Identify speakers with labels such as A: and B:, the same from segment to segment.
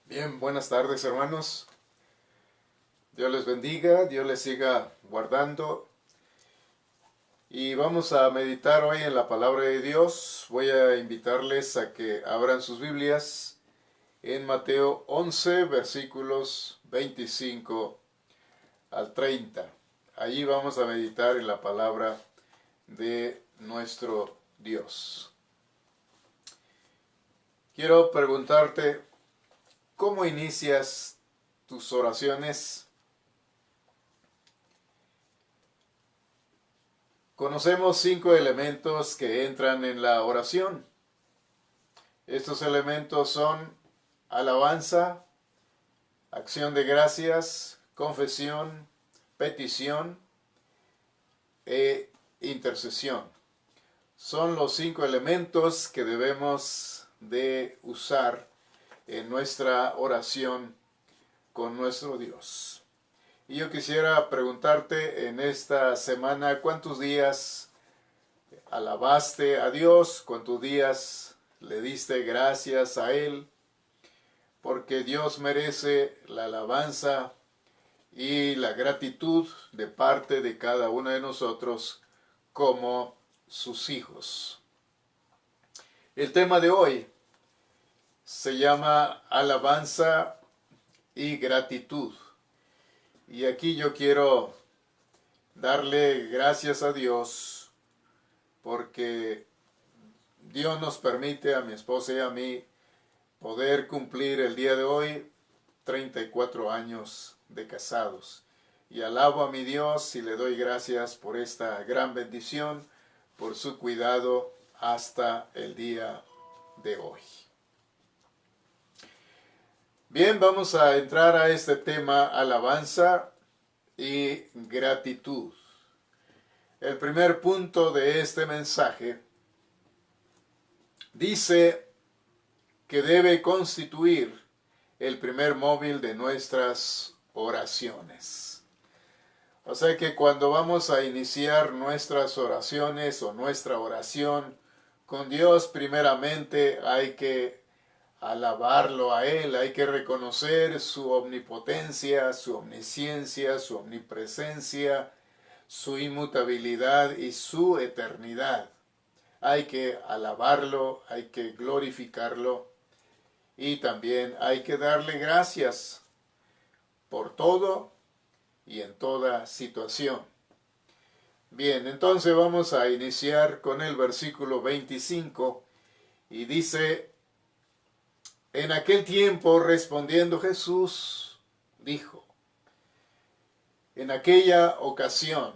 A: Bien, buenas tardes hermanos. Dios les bendiga, Dios les siga guardando. Y vamos a meditar hoy en la palabra de Dios. Voy a invitarles a que abran sus Biblias en Mateo 11, versículos 25 al 30. Allí vamos a meditar en la palabra de nuestro Dios. Quiero preguntarte, ¿cómo inicias tus oraciones? Conocemos 5 elementos que entran en la oración. Estos elementos son alabanza, acción de gracias, confesión, petición e intercesión. Son los 5 elementos que debemos de usar en nuestra oración con nuestro Dios. Y yo quisiera preguntarte en esta semana, ¿cuántos días alabaste a Dios? ¿Cuántos días le diste gracias a Él? Porque Dios merece la alabanza y la gratitud de parte de cada uno de nosotros como sus hijos. El tema de hoy se llama alabanza y gratitud. Y aquí yo quiero darle gracias a Dios porque Dios nos permite a mi esposa y a mí poder cumplir el día de hoy 34 años de casados. Y alabo a mi Dios y le doy gracias por esta gran bendición, por su cuidado hasta el día de hoy. Bien, vamos a entrar a este tema, alabanza y gratitud. El primer punto de este mensaje dice que debe constituir el primer móvil de nuestras oraciones. O sea que cuando vamos a iniciar nuestras oraciones o nuestra oración con Dios, primeramente hay que alabarlo a Él, hay que reconocer su omnipotencia, su omnisciencia, su omnipresencia, su inmutabilidad y su eternidad. Hay que alabarlo, hay que glorificarlo y también hay que darle gracias por todo y en toda situación. Bien, entonces vamos a iniciar con el versículo 25 y dice: en aquel tiempo, respondiendo Jesús, dijo, en aquella ocasión,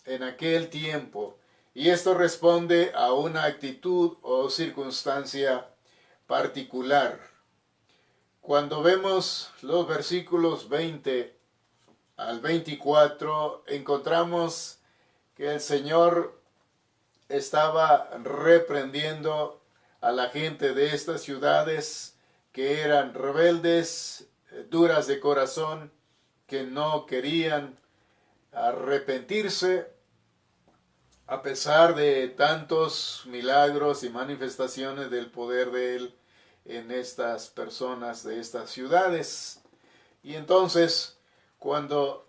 A: en aquel tiempo, y esto responde a una actitud o circunstancia particular. Cuando vemos los versículos 20 al 24, encontramos que el Señor estaba reprendiendo a la gente de estas ciudades que eran rebeldes, duras de corazón, que no querían arrepentirse a pesar de tantos milagros y manifestaciones del poder de Él en estas personas de estas ciudades. Y entonces, cuando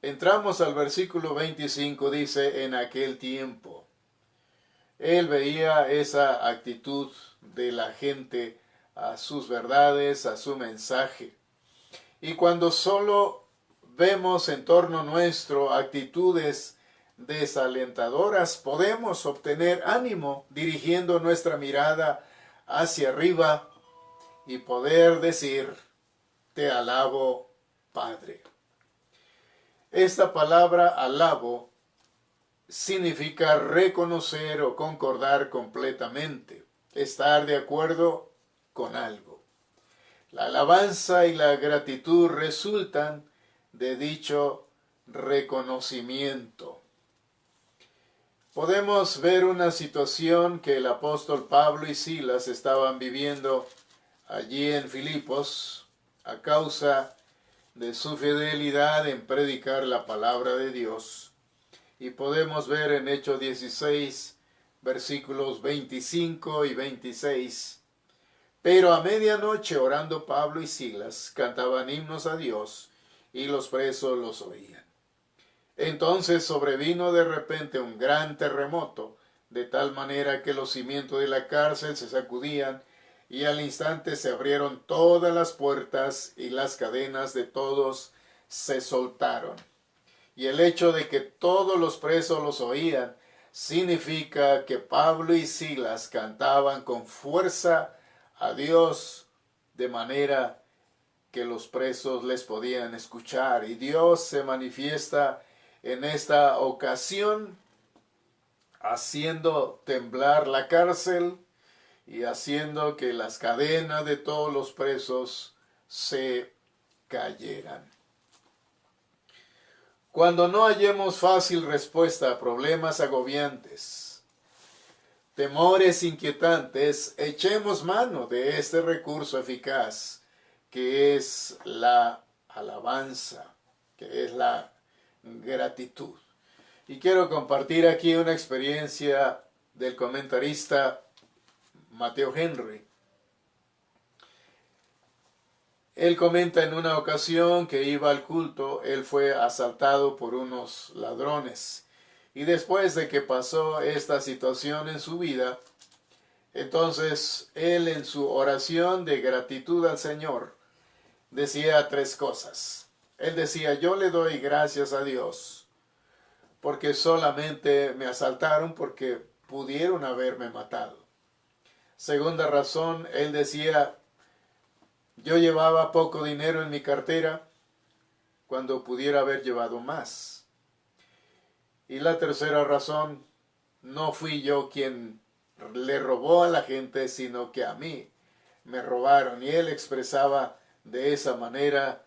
A: entramos al versículo 25, dice, en aquel tiempo. Él veía esa actitud de la gente a sus verdades, a su mensaje. Y cuando solo vemos en torno nuestro actitudes desalentadoras, podemos obtener ánimo dirigiendo nuestra mirada hacia arriba y poder decir, te alabo, Padre. Esta palabra alabo significa reconocer o concordar completamente, estar de acuerdo con algo. La alabanza y la gratitud resultan de dicho reconocimiento. Podemos ver una situación que el apóstol Pablo y Silas estaban viviendo allí en Filipos a causa de su fidelidad en predicar la palabra de Dios. Y podemos ver en Hechos 16, versículos 25 y 26, Pero a medianoche, orando Pablo y Silas, cantaban himnos a Dios, y los presos los oían. Entonces sobrevino de repente un gran terremoto, de tal manera que los cimientos de la cárcel se sacudían, y al instante se abrieron todas las puertas y las cadenas de todos se soltaron. Y el hecho de que todos los presos los oían significa que Pablo y Silas cantaban con fuerza a Dios, de manera que los presos les podían escuchar. Y Dios se manifiesta en esta ocasión haciendo temblar la cárcel y haciendo que las cadenas de todos los presos se cayeran. Cuando no hallemos fácil respuesta a problemas agobiantes, temores inquietantes, echemos mano de este recurso eficaz que es la alabanza, que es la gratitud. Y quiero compartir aquí una experiencia del comentarista Mateo Henry. Él comenta en una ocasión que iba al culto, él fue asaltado por unos ladrones. Y después de que pasó esta situación en su vida, entonces él en su oración de gratitud al Señor decía tres cosas. Él decía, yo le doy gracias a Dios porque solamente me asaltaron porque pudieron haberme matado. Segunda razón, él decía, yo llevaba poco dinero en mi cartera cuando pudiera haber llevado más. Y la tercera razón, no fui yo quien le robó a la gente, sino que a mí me robaron. Y él expresaba de esa manera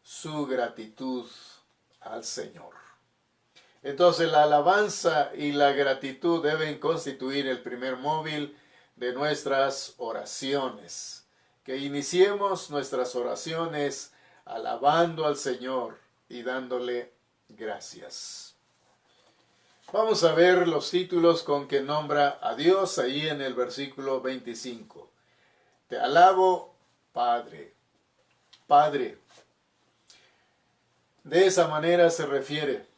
A: su gratitud al Señor. Entonces la alabanza y la gratitud deben constituir el primer móvil de nuestras oraciones. Que iniciemos nuestras oraciones alabando al Señor y dándole gracias. Vamos a ver los títulos con que nombra a Dios ahí en el versículo 25. Te alabo, Padre. Padre. De esa manera se refiere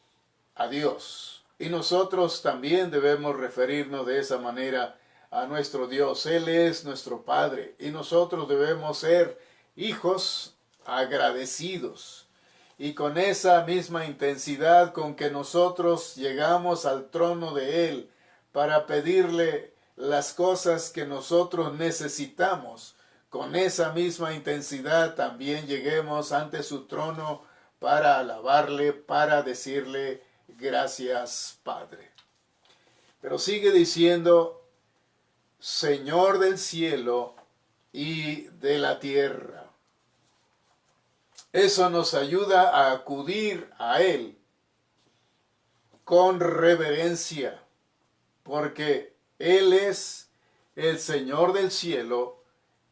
A: a Dios. Y nosotros también debemos referirnos de esa manera a nuestro Dios. Él es nuestro Padre y nosotros debemos ser hijos agradecidos. Y con esa misma intensidad con que nosotros llegamos al trono de Él para pedirle las cosas que nosotros necesitamos, con esa misma intensidad también lleguemos ante su trono para alabarle, para decirle gracias, Padre. Pero sigue diciendo, Señor del cielo y de la tierra. Eso nos ayuda a acudir a Él con reverencia, porque Él es el Señor del cielo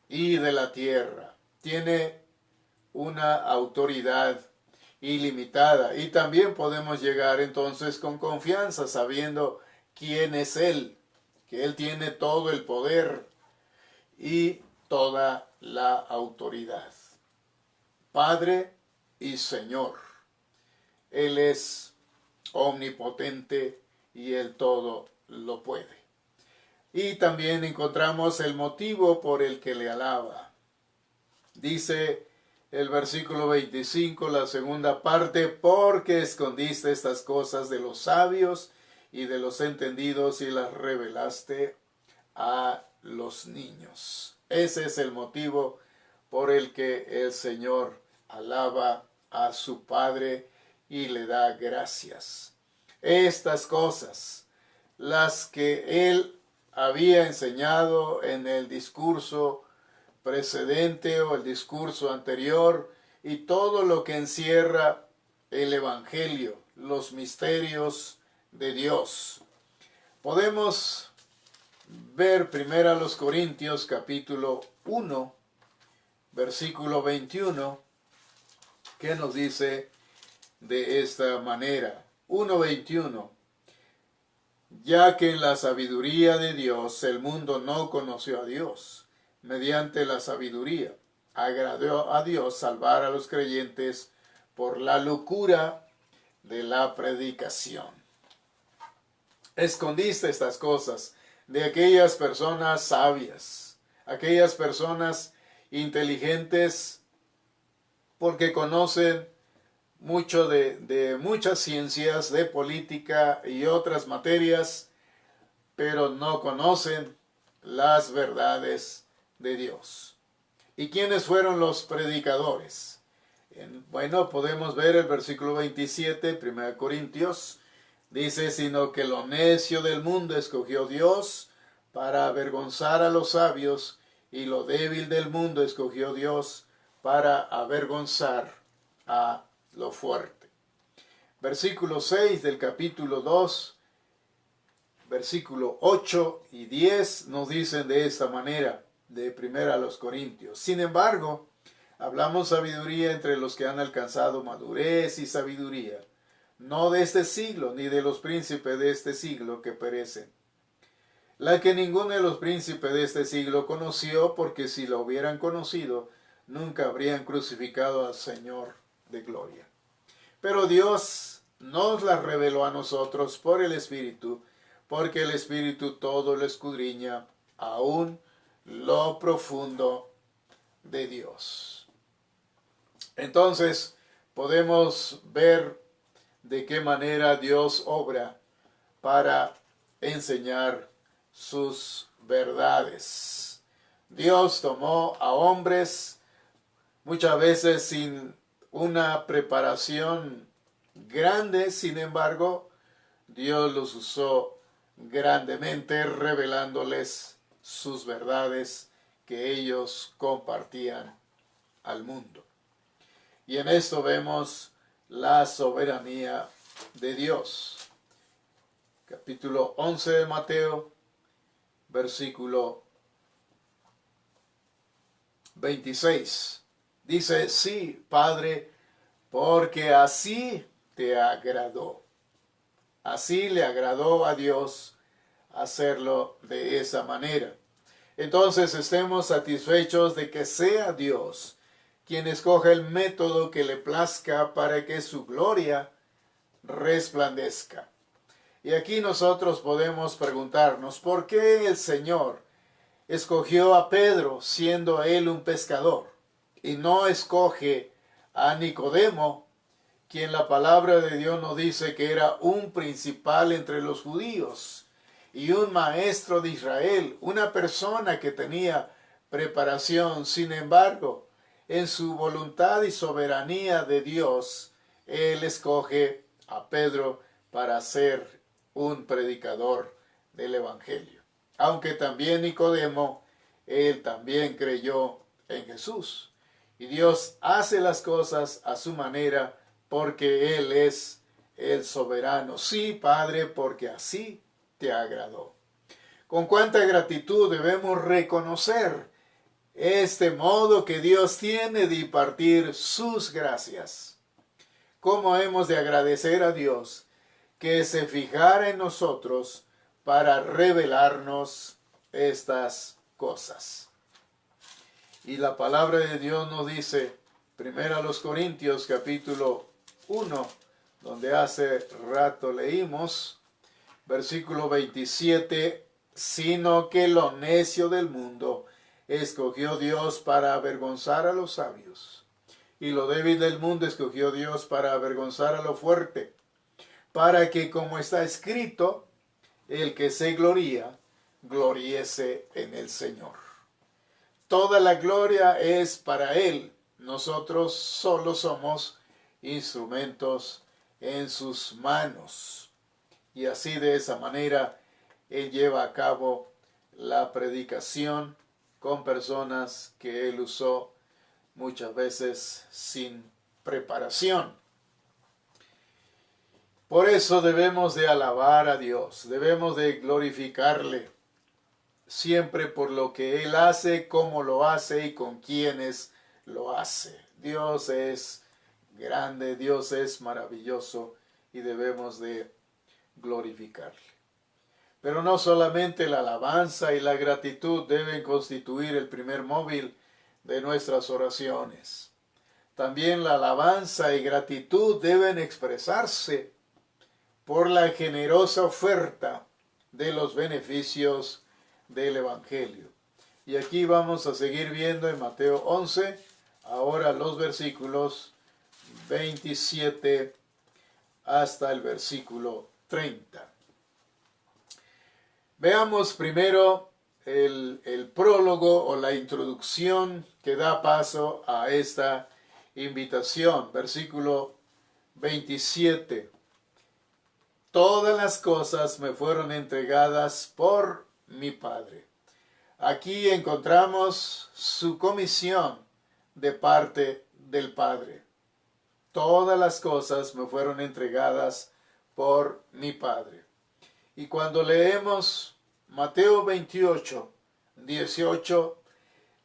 A: y de la tierra. Tiene una autoridad ilimitada y también podemos llegar entonces con confianza sabiendo quién es Él, que Él tiene todo el poder y toda la autoridad. Padre y Señor. Él es omnipotente y Él todo lo puede. Y también encontramos el motivo por el que le alaba. Dice el versículo 25, la segunda parte, porque escondiste estas cosas de los sabios y de los entendidos y las revelaste a los niños. Ese es el motivo por el que el Señor alaba a su Padre y le da gracias. Estas cosas, las que Él había enseñado en el discurso precedente o el discurso anterior, y todo lo que encierra el Evangelio, los misterios de Dios. Podemos ver primero a los Corintios capítulo 1, versículo 21, que nos dice de esta manera. 1:21. Ya que en la sabiduría de Dios el mundo no conoció a Dios, mediante la sabiduría. Agradó a Dios salvar a los creyentes por la locura de la predicación. Escondiste estas cosas de aquellas personas sabias, aquellas personas inteligentes, porque conocen mucho de muchas ciencias, de política y otras materias, pero no conocen las verdades de Dios. ¿Y quiénes fueron los predicadores? Bueno, podemos ver el versículo 27, 1 Corintios, dice, sino que lo necio del mundo escogió Dios para avergonzar a los sabios, y lo débil del mundo escogió Dios para avergonzar a lo fuerte. Versículo 6 del capítulo 2, versículo 8 y 10 nos dicen de esta manera, de 1 Corintios. Sin embargo, hablamos sabiduría entre los que han alcanzado madurez y sabiduría, no de este siglo, ni de los príncipes de este siglo que perecen, la que ninguno de los príncipes de este siglo conoció, porque si lo hubieran conocido, nunca habrían crucificado al Señor de gloria. Pero Dios nos la reveló a nosotros por el Espíritu, porque el Espíritu todo lo escudriña, aún lo profundo de Dios. Entonces, podemos ver de qué manera Dios obra para enseñar sus verdades. Dios tomó a hombres muchas veces sin una preparación grande, sin embargo, Dios los usó grandemente revelándoles sus verdades que ellos compartían al mundo. Y en esto vemos la soberanía de Dios. Capítulo 11 de Mateo, versículo 26. Dice, sí, Padre, porque así te agradó. Así le agradó a Dios hacerlo de esa manera. Entonces estemos satisfechos de que sea Dios quien escoja el método que le plazca para que su gloria resplandezca. Y aquí nosotros podemos preguntarnos, ¿por qué el Señor escogió a Pedro siendo él un pescador y no escoge a Nicodemo, quien la palabra de Dios nos dice que era un principal entre los judíos y un maestro de Israel, una persona que tenía preparación? Sin embargo, en su voluntad y soberanía de Dios, Él escoge a Pedro para ser un predicador del Evangelio. Aunque también Nicodemo, él también creyó en Jesús. Y Dios hace las cosas a su manera porque Él es el soberano. Sí, Padre, porque así te agradó. Con cuánta gratitud debemos reconocer este modo que Dios tiene de impartir sus gracias. Cómo hemos de agradecer a Dios que se fijara en nosotros para revelarnos estas cosas. Y la palabra de Dios nos dice, 1 Corintios capítulo 1, donde hace rato leímos, versículo 27, sino que lo necio del mundo escogió Dios para avergonzar a los sabios, y lo débil del mundo escogió Dios para avergonzar a lo fuerte, para que, como está escrito, el que se gloría, gloríese en el Señor. Toda la gloria es para Él. Nosotros solo somos instrumentos en sus manos. Y así, de esa manera, Él lleva a cabo la predicación con personas que Él usó muchas veces sin preparación. Por eso debemos de alabar a Dios, debemos de glorificarle siempre por lo que Él hace, cómo lo hace y con quienes lo hace. Dios es grande, Dios es maravilloso y debemos de glorificarle. Pero no solamente la alabanza y la gratitud deben constituir el primer móvil de nuestras oraciones. También la alabanza y gratitud deben expresarse por la generosa oferta de los beneficios del Evangelio. Y aquí vamos a seguir viendo en Mateo 11, ahora los versículos 27 hasta el versículo 30. Veamos primero el prólogo o la introducción que da paso a esta invitación. Versículo 27. Todas las cosas me fueron entregadas por mi Padre. Aquí encontramos su comisión de parte del Padre. Todas las cosas me fueron entregadas por mi Padre. Y cuando leemos Mateo 28, 18,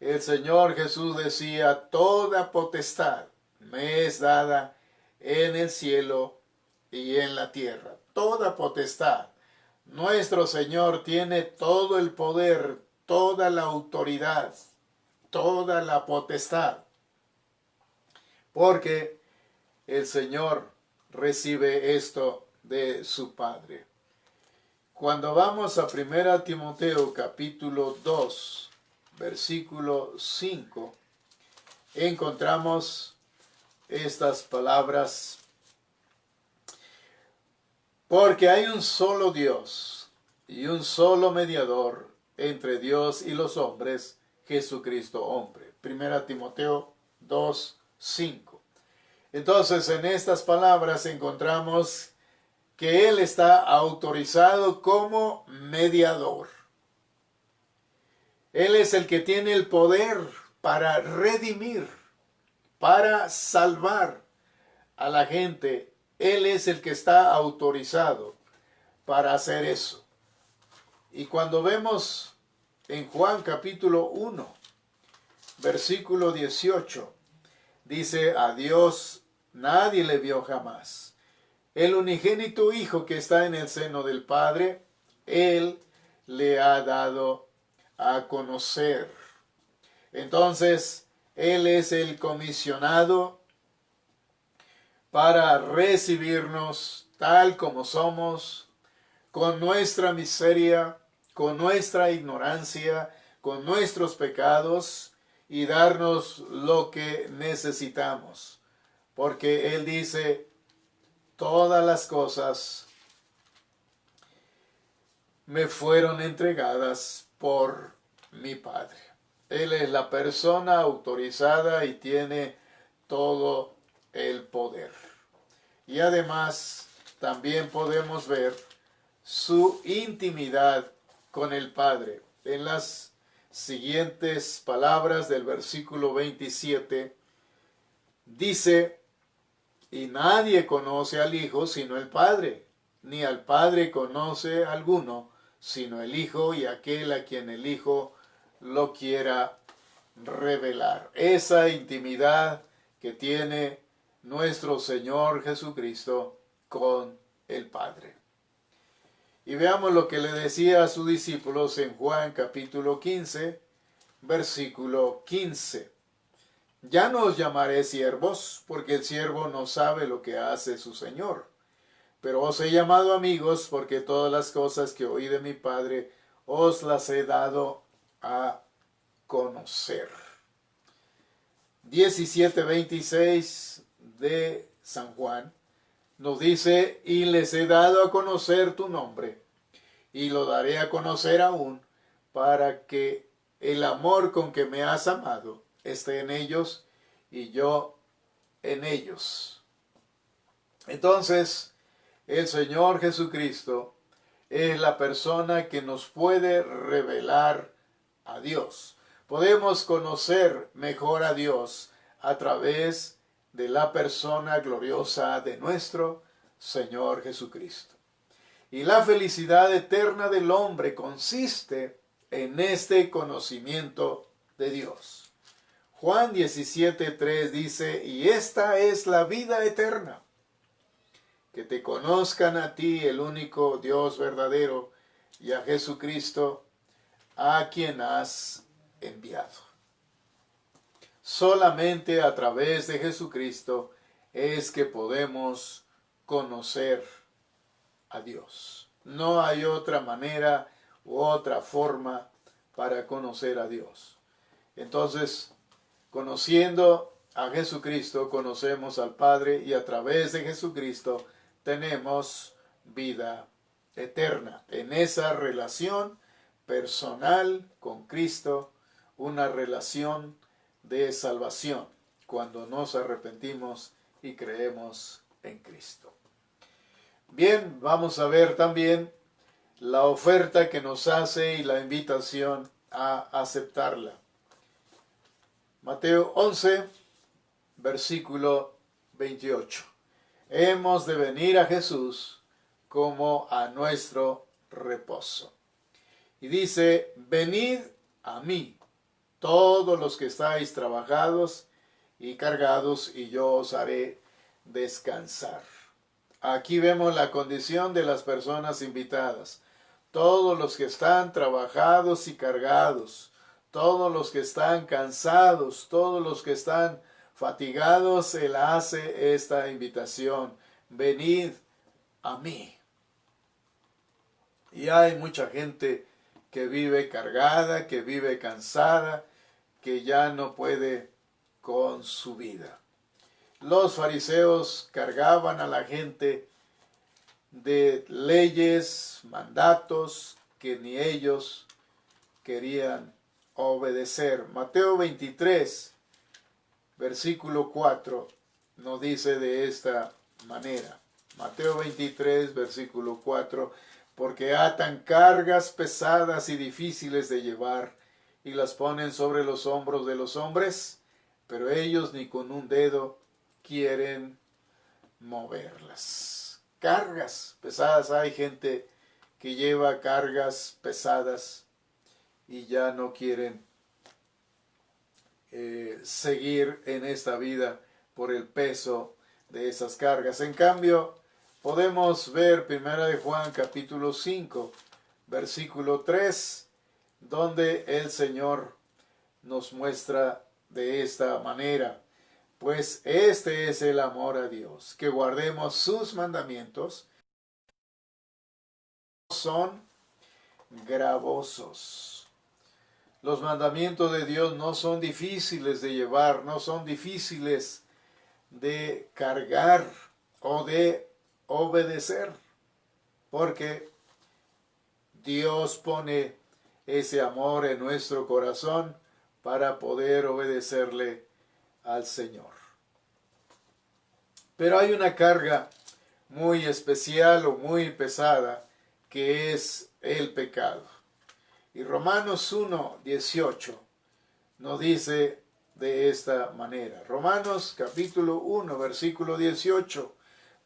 A: el Señor Jesús decía, toda potestad me es dada en el cielo y en la tierra. Toda potestad. Nuestro Señor tiene todo el poder, toda la autoridad, toda la potestad. Porque el Señor recibe esto de su Padre. Cuando vamos a 1 Timoteo capítulo 2, versículo 5, encontramos estas palabras. Porque hay un solo Dios y un solo mediador entre Dios y los hombres, Jesucristo hombre. 1 Timoteo 2, 5. Entonces, en estas palabras encontramos que Él está autorizado como mediador. Él es el que tiene el poder para redimir, para salvar a la gente. Él es el que está autorizado para hacer eso. Y cuando vemos en Juan capítulo 1, versículo 18, dice, a Dios nadie le vio jamás. El unigénito Hijo que está en el seno del Padre, Él le ha dado a conocer. Entonces, Él es el comisionado para recibirnos tal como somos, con nuestra miseria, con nuestra ignorancia, con nuestros pecados, y darnos lo que necesitamos. Porque Él dice, todas las cosas me fueron entregadas por mi Padre. Él es la persona autorizada y tiene todo el poder. Y además también podemos ver su intimidad con el Padre. En las siguientes palabras del versículo 27 dice, y nadie conoce al Hijo sino el Padre, ni al Padre conoce alguno sino el Hijo y aquel a quien el Hijo lo quiera revelar. Esa intimidad que tiene nuestro Señor Jesucristo con el Padre. Y veamos lo que le decía a sus discípulos en Juan capítulo 15, versículo 15. Ya no os llamaré siervos, porque el siervo no sabe lo que hace su Señor. Pero os he llamado amigos, porque todas las cosas que oí de mi Padre os las he dado a conocer. 17:26 de San Juan nos dice, y les he dado a conocer tu nombre, y lo daré a conocer aún, para que el amor con que me has amado esté en ellos y yo en ellos. Entonces, el Señor Jesucristo es la persona que nos puede revelar a Dios. Podemos conocer mejor a Dios a través de la persona gloriosa de nuestro Señor Jesucristo. Y la felicidad eterna del hombre consiste en este conocimiento de Dios. Juan 17:3 dice, y esta es la vida eterna, que te conozcan a ti, el único Dios verdadero, y a Jesucristo, a quien has enviado. Solamente a través de Jesucristo es que podemos conocer a Dios. No hay otra manera u otra forma para conocer a Dios. Entonces, conociendo a Jesucristo, conocemos al Padre, y a través de Jesucristo tenemos vida eterna. En esa relación personal con Cristo, una relación de salvación, cuando nos arrepentimos y creemos en Cristo. Bien, vamos a ver también la oferta que nos hace y la invitación a aceptarla. Mateo 11, versículo 28. Hemos de venir a Jesús como a nuestro reposo. Y dice, venid a mí, todos los que estáis trabajados y cargados, y yo os haré descansar. Aquí vemos la condición de las personas invitadas. Todos los que están trabajados y cargados, todos los que están cansados, todos los que están fatigados, Él hace esta invitación. Venid a mí. Y hay mucha gente que vive cargada, que vive cansada, que ya no puede con su vida. Los fariseos cargaban a la gente de leyes, mandatos que ni ellos querían obedecer. Mateo 23, versículo 4, nos dice de esta manera. Mateo 23, versículo 4, porque atan cargas pesadas y difíciles de llevar, y las ponen sobre los hombros de los hombres, pero ellos ni con un dedo quieren moverlas. Cargas pesadas. Hay gente que lleva cargas pesadas y ya no quieren seguir en esta vida por el peso de esas cargas. En cambio, podemos ver 1 de Juan capítulo 5, versículo 3, donde el Señor nos muestra de esta manera. Pues este es el amor a Dios, que guardemos sus mandamientos. Son gravosos. Los mandamientos de Dios no son difíciles de llevar, no son difíciles de cargar o de obedecer, porque Dios pone ese amor en nuestro corazón para poder obedecerle al Señor. Pero hay una carga muy especial o muy pesada, que es el pecado. Y Romanos 1, 18 nos dice de esta manera. Romanos capítulo 1, versículo 18.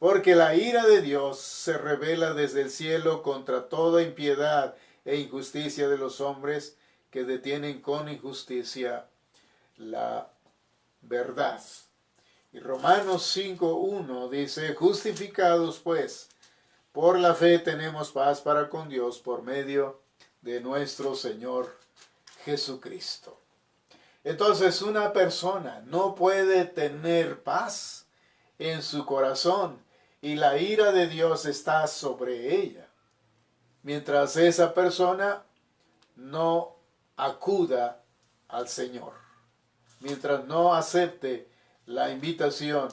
A: Porque la ira de Dios se revela desde el cielo contra toda impiedad e injusticia de los hombres que detienen con injusticia la verdad. Y Romanos 5:1 dice, justificados pues por la fe tenemos paz para con Dios por medio de nuestro Señor Jesucristo. Entonces una persona no puede tener paz en su corazón y la ira de Dios está sobre ella, mientras esa persona no acuda al Señor, mientras no acepte la invitación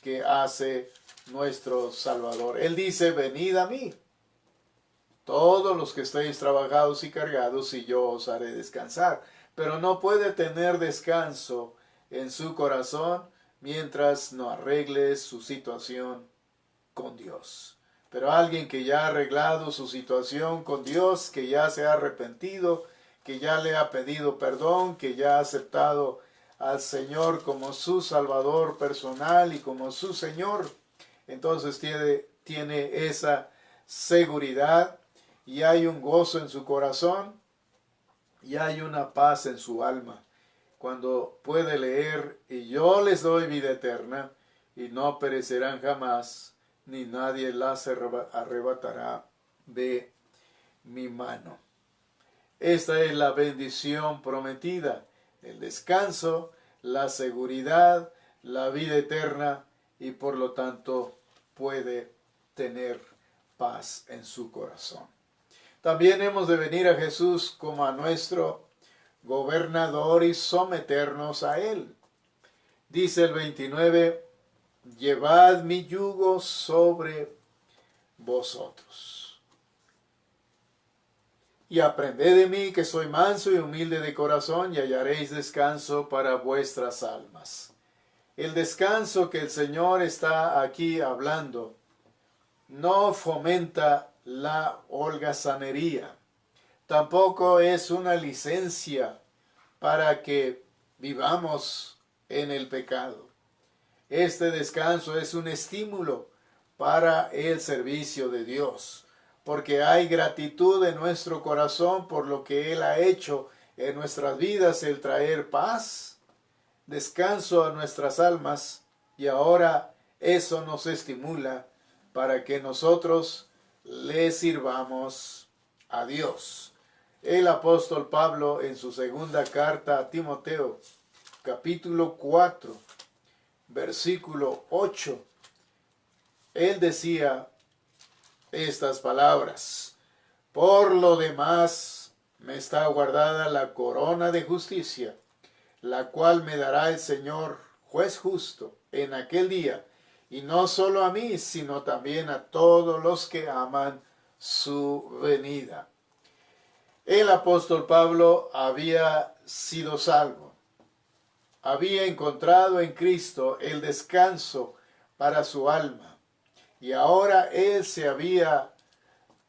A: que hace nuestro Salvador. Él dice, venid a mí, todos los que estéis trabajados y cargados, y yo os haré descansar. Pero no puede tener descanso en su corazón mientras no arregle su situación con Dios. Pero alguien que ya ha arreglado su situación con Dios, que ya se ha arrepentido, que ya le ha pedido perdón, que ya ha aceptado al Señor como su Salvador personal y como su Señor, entonces tiene esa seguridad y hay un gozo en su corazón y hay una paz en su alma, cuando puede leer, y yo les doy vida eterna, y no perecerán jamás, ni nadie las arrebatará de mi mano. Esta es la bendición prometida, el descanso, la seguridad, la vida eterna y por lo tanto puede tener paz en su corazón. También hemos de venir a Jesús como a nuestro gobernador y someternos a Él. Dice el 29, llevad mi yugo sobre vosotros. Y aprended de mí que soy manso y humilde de corazón y hallaréis descanso para vuestras almas. El descanso que el Señor está aquí hablando no fomenta la holgazanería. Tampoco es una licencia para que vivamos en el pecado. Este descanso es un estímulo para el servicio de Dios, porque hay gratitud en nuestro corazón por lo que Él ha hecho en nuestras vidas, el traer paz, descanso a nuestras almas, y ahora eso nos estimula para que nosotros le sirvamos a Dios. El apóstol Pablo en su segunda carta a Timoteo, capítulo 4, versículo 8, él decía estas palabras: por lo demás me está guardada la corona de justicia, la cual me dará el Señor, juez justo, en aquel día, y no solo a mí, sino también a todos los que aman su venida. El apóstol Pablo había sido salvo, había encontrado en Cristo el descanso para su alma, y ahora él se había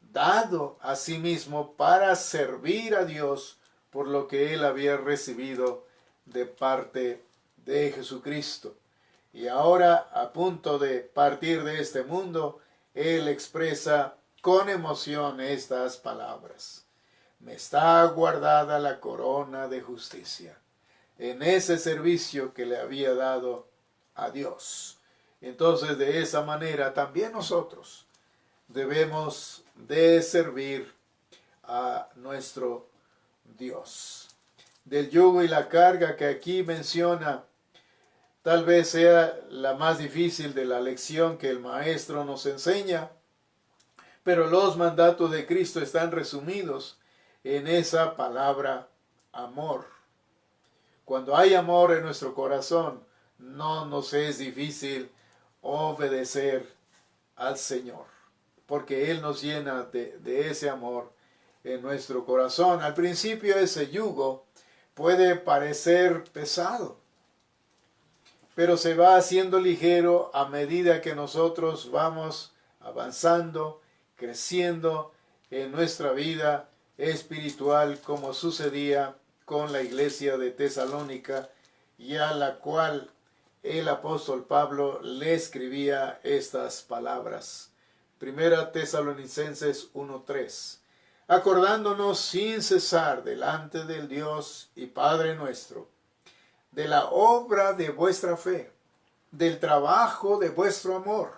A: dado a sí mismo para servir a Dios por lo que él había recibido de parte de Jesucristo. Y ahora, a punto de partir de este mundo, él expresa con emoción estas palabras: me está guardada la corona de justicia, en ese servicio que le había dado a Dios. Entonces, de esa manera también nosotros debemos de servir a nuestro Dios. Del yugo y la carga que aquí menciona, tal vez sea la más difícil de la lección que el maestro nos enseña, pero los mandatos de Cristo están resumidos en esa palabra amor. Cuando hay amor en nuestro corazón, no nos es difícil obedecer al Señor, porque Él nos llena de ese amor en nuestro corazón. Al principio ese yugo puede parecer pesado, pero se va haciendo ligero a medida que nosotros vamos avanzando, creciendo en nuestra vida espiritual, como sucedía con la iglesia de Tesalónica, y a la cual el apóstol Pablo le escribía estas palabras. Primera Tesalonicenses 1:3. Acordándonos sin cesar delante del Dios y Padre nuestro, de la obra de vuestra fe, del trabajo de vuestro amor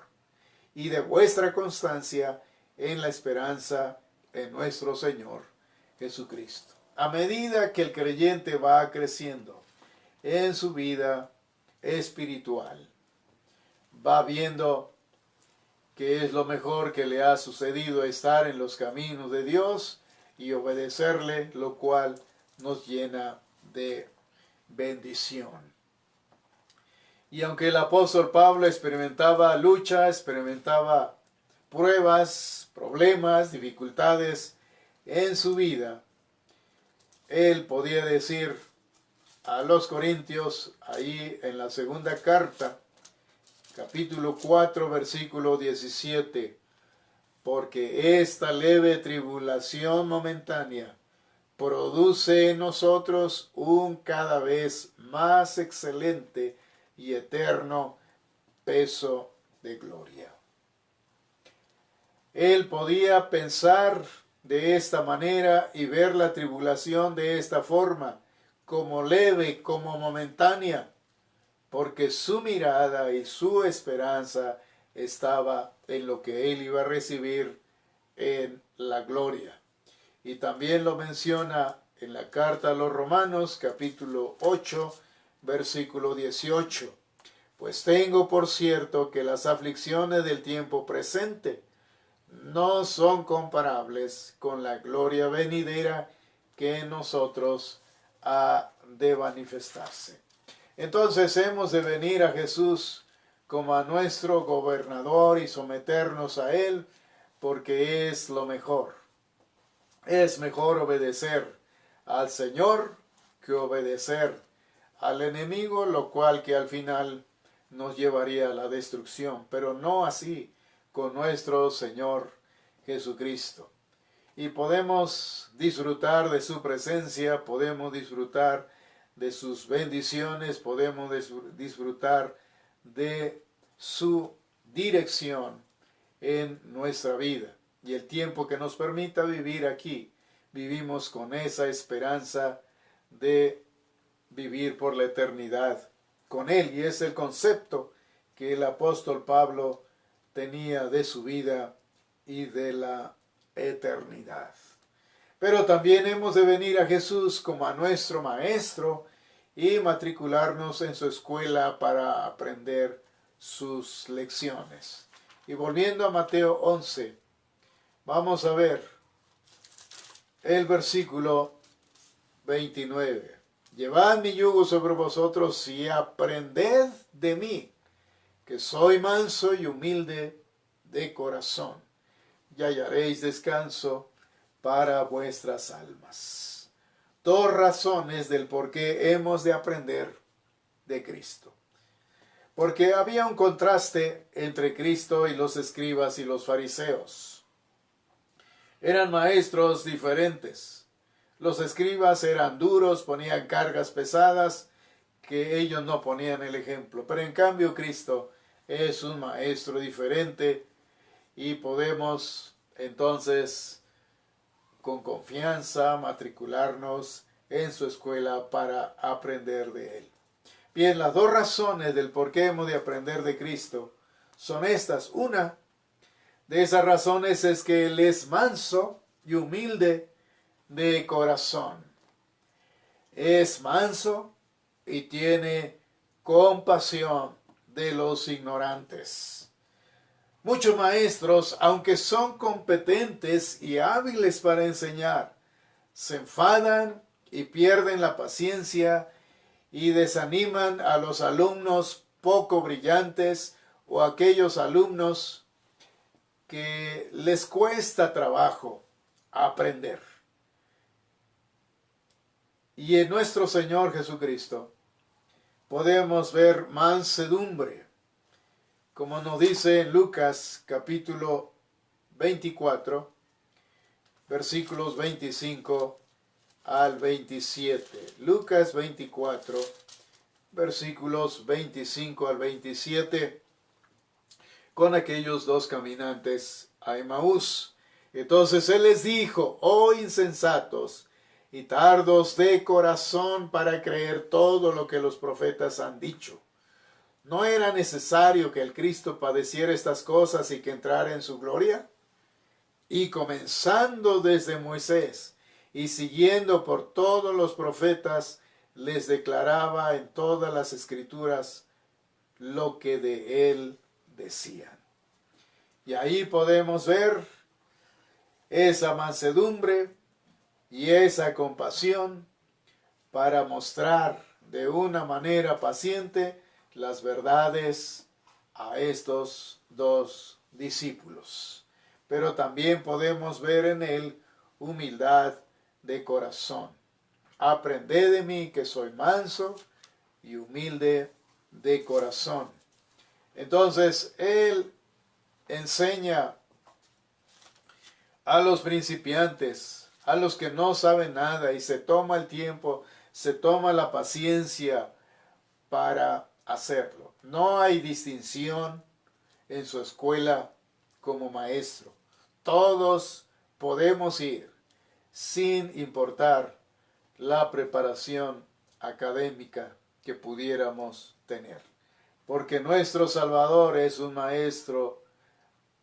A: y de vuestra constancia en la esperanza en nuestro Señor Jesucristo. A medida que el creyente va creciendo en su vida espiritual, va viendo que es lo mejor que le ha sucedido estar en los caminos de Dios y obedecerle, lo cual nos llena de bendición. Y aunque el apóstol Pablo experimentaba lucha, experimentaba pruebas, problemas, dificultades en su vida, él podía decir a los Corintios, ahí en la segunda carta, capítulo 4, versículo 17, porque esta leve tribulación momentánea produce en nosotros un cada vez más excelente y eterno peso de gloria. Él podía pensar de esta manera y ver la tribulación de esta forma, como leve, como momentánea, porque su mirada y su esperanza estaba en lo que él iba a recibir en la gloria. Y también lo menciona en la carta a los Romanos, capítulo 8, versículo 18. Pues tengo por cierto que las aflicciones del tiempo presente no son comparables con la gloria venidera que en nosotros ha de manifestarse. Entonces hemos de venir a Jesús como a nuestro gobernador y someternos a Él, porque es lo mejor. Es mejor obedecer al Señor que obedecer al enemigo, lo cual que al final nos llevaría a la destrucción, pero no así con nuestro Señor Jesucristo. Y podemos disfrutar de su presencia, podemos disfrutar de sus bendiciones, podemos disfrutar de su dirección en nuestra vida. Y el tiempo que nos permita vivir aquí, vivimos con esa esperanza de vivir por la eternidad con Él. Y es el concepto que el apóstol Pablo tenía de su vida y de la eternidad. Pero también hemos de venir a Jesús como a nuestro Maestro y matricularnos en su escuela para aprender sus lecciones. Y volviendo a Mateo 11, vamos a ver el versículo 29. Llevad mi yugo sobre vosotros y aprended de mí, que soy manso y humilde de corazón, y hallaréis descanso para vuestras almas. Dos razones del por qué hemos de aprender de Cristo. Porque había un contraste entre Cristo y los escribas y los fariseos. Eran maestros diferentes. Los escribas eran duros, ponían cargas pesadas, que ellos no ponían el ejemplo. Pero en cambio Cristo es un maestro diferente y podemos entonces con confianza matricularnos en su escuela para aprender de Él. Bien, las dos razones del por qué hemos de aprender de Cristo son estas. Una de esas razones es que Él es manso y humilde de corazón. Es manso y tiene compasión de los ignorantes. Muchos maestros, aunque son competentes y hábiles para enseñar, se enfadan y pierden la paciencia y desaniman a los alumnos poco brillantes o a aquellos alumnos que les cuesta trabajo aprender. Y en nuestro Señor Jesucristo podemos ver mansedumbre, como nos dice en Lucas capítulo 24, versículos 25 al 27. Lucas 24, versículos 25 al 27, con aquellos dos caminantes a Emaús. Entonces Él les dijo: oh insensatos y tardos de corazón para creer todo lo que los profetas han dicho. ¿No era necesario que el Cristo padeciera estas cosas y que entrara en su gloria? Y comenzando desde Moisés y siguiendo por todos los profetas, les declaraba en todas las escrituras lo que de él decían. Y ahí podemos ver esa mansedumbre y esa compasión para mostrar de una manera paciente las verdades a estos dos discípulos. Pero también podemos ver en él humildad de corazón. Aprended de mí, que soy manso y humilde de corazón. Entonces él enseña a los principiantes, a los que no saben nada, y se toma el tiempo, se toma la paciencia para hacerlo. No hay distinción en su escuela como maestro. Todos podemos ir sin importar la preparación académica que pudiéramos tener, porque nuestro Salvador es un maestro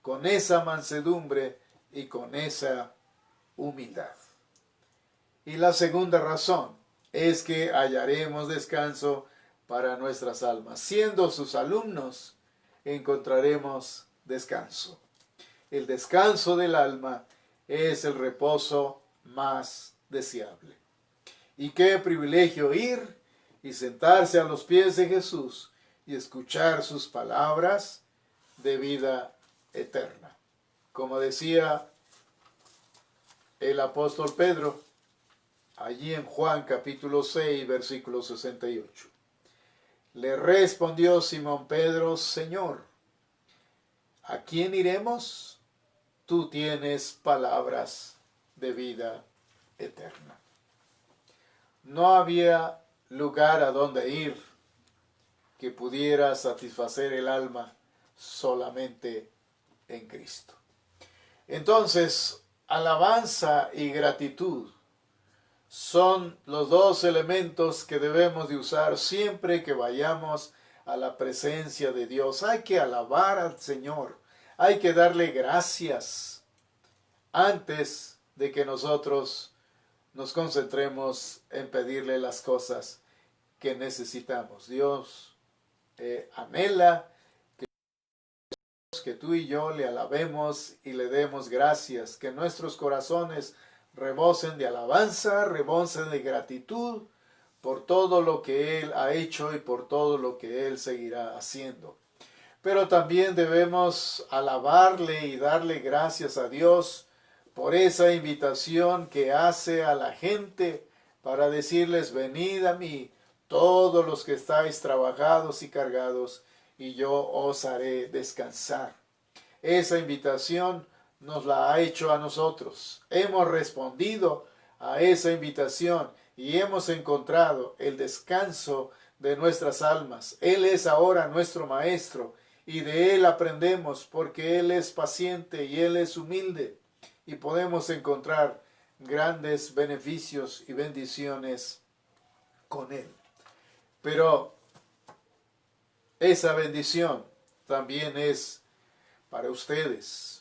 A: con esa mansedumbre y con esa humildad. Y la segunda razón es que hallaremos descanso para nuestras almas. Siendo sus alumnos, encontraremos descanso. El descanso del alma es el reposo más deseable. Y qué privilegio ir y sentarse a los pies de Jesús y escuchar sus palabras de vida eterna. Como decía el apóstol Pedro, allí en Juan capítulo 6, versículo 68. Le respondió Simón Pedro: Señor, ¿a quién iremos? Tú tienes palabras de vida eterna. No había lugar a donde ir que pudiera satisfacer el alma solamente en Cristo. Entonces, alabanza y gratitud son los dos elementos que debemos de usar siempre que vayamos a la presencia de Dios. Hay que alabar al Señor, hay que darle gracias antes de que nosotros nos concentremos en pedirle las cosas que necesitamos. Dios anhela que tú y yo le alabemos y le demos gracias, que nuestros corazones rebosen de alabanza, rebosen de gratitud por todo lo que Él ha hecho y por todo lo que Él seguirá haciendo. Pero también debemos alabarle y darle gracias a Dios por esa invitación que hace a la gente para decirles: venid a mí, todos los que estáis trabajados y cargados, y yo os haré descansar. Esa invitación nos la ha hecho a nosotros. Hemos respondido a esa invitación y hemos encontrado el descanso de nuestras almas. Él es ahora nuestro Maestro y de Él aprendemos, porque Él es paciente y Él es humilde, y podemos encontrar grandes beneficios y bendiciones con Él. Pero esa bendición también es para ustedes.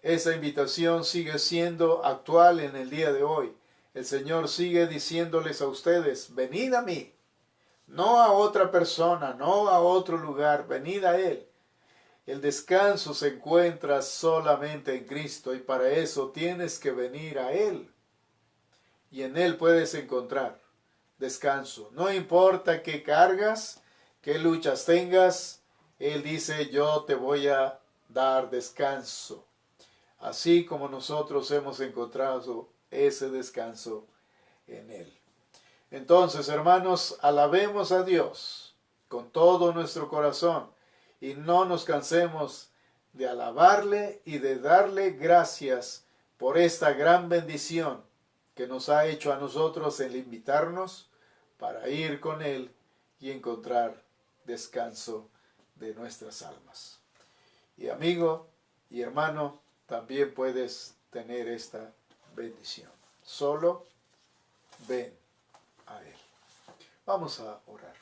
A: Esa invitación sigue siendo actual en el día de hoy. El Señor sigue diciéndoles a ustedes: venid a mí, no a otra persona, no a otro lugar, venid a Él. El descanso se encuentra solamente en Cristo, y para eso tienes que venir a Él. Y en Él puedes encontrar descanso. No importa qué cargas, qué luchas tengas, Él dice: yo te voy a dar descanso. Así como nosotros hemos encontrado ese descanso en Él. Entonces, hermanos, alabemos a Dios con todo nuestro corazón y no nos cansemos de alabarle y de darle gracias por esta gran bendición que nos ha hecho a nosotros el invitarnos para ir con Él y encontrar descanso de nuestras almas. Y amigo y hermano, también puedes tener esta bendición. Solo ven a Él. Vamos a orar.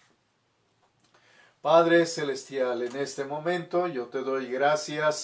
A: Padre Celestial, en este momento yo te doy gracias